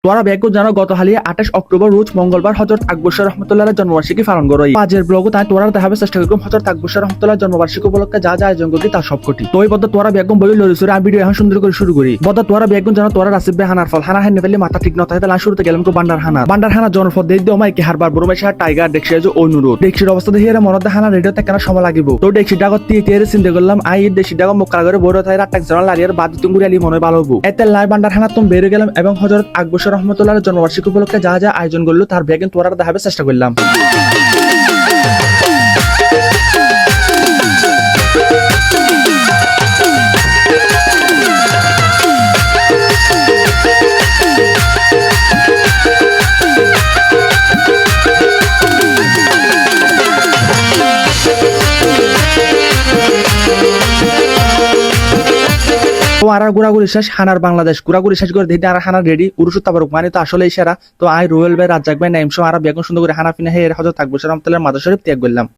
তোরা ব্যাগ জানো গত হালিয়ে 28 অক্টোবর রোজ মঙ্গলবার হযরত আকবর শাহ রহমতুল্লাহ জন্মবার্ষিকী পালন করো। পাঁচের ব্লগ তাই তোরা দেখাবে চেষ্টা করুন হযরত আকবর শাহ রহমতুল্লাহ জন্মবার্ষিকী উপলক্ষে যা যা আয়োজন করি তার সবকটি। তো এই বদ্ধ তোরা ব্যাগ বই লড়ি সরে আমি ভিডিও এখন সুন্দর করে শুরু করি। বদ্ধ তোরা ব্যাগ জানো তোরা রাসিব বে হানার ফল হানা হেনে ফেলে মাথা ঠিক নয় তাহলে শুরুতে গেলাম কো বান্ডার হানা জনপদ দেই দিও মাইকে হারবার বড় মেশা টাইগার দেখছে যে অনুরোধ দেখছির অবস্থা দেখি এর মনত হানা রেডিও তে কেন সময় লাগিব। তো দেখছি ডাগত তীরে চিন্তা করলাম আই দেশি ডাগ মক্কা করে বড় তাই রাত জানা লারিয়ার বাদ তুঙ্গুরি আলি মনে ভালো হবো। এতে লাই বান্ডার হানা তুমি বের গেলাম এবং হযরত আকবর শাহ রহমতুল্লাহ জন্মবার্ষিকী উপলক্ষে যা যা আয়োজন করলো তার ব্যাগ তোরা দেখাবে চেষ্টা করলাম। তো আর ঘোরাঘুরি শেষ হানার বাংলাদেশ ঘোরাঘুরি শেষ করে দিতে আর হানা রেডি উরুসুত তাবারুক মানে তো আসলে সেরা। তো আই রোয়েল ভাই রাজ্জাক ভাই নাইমশো আর বেগুন সুন্দর করে হানা ফিনা হে হযরত আকবর শাহ রহমতুল্লাহ মাদার শরীফ ত্যাগ করলাম।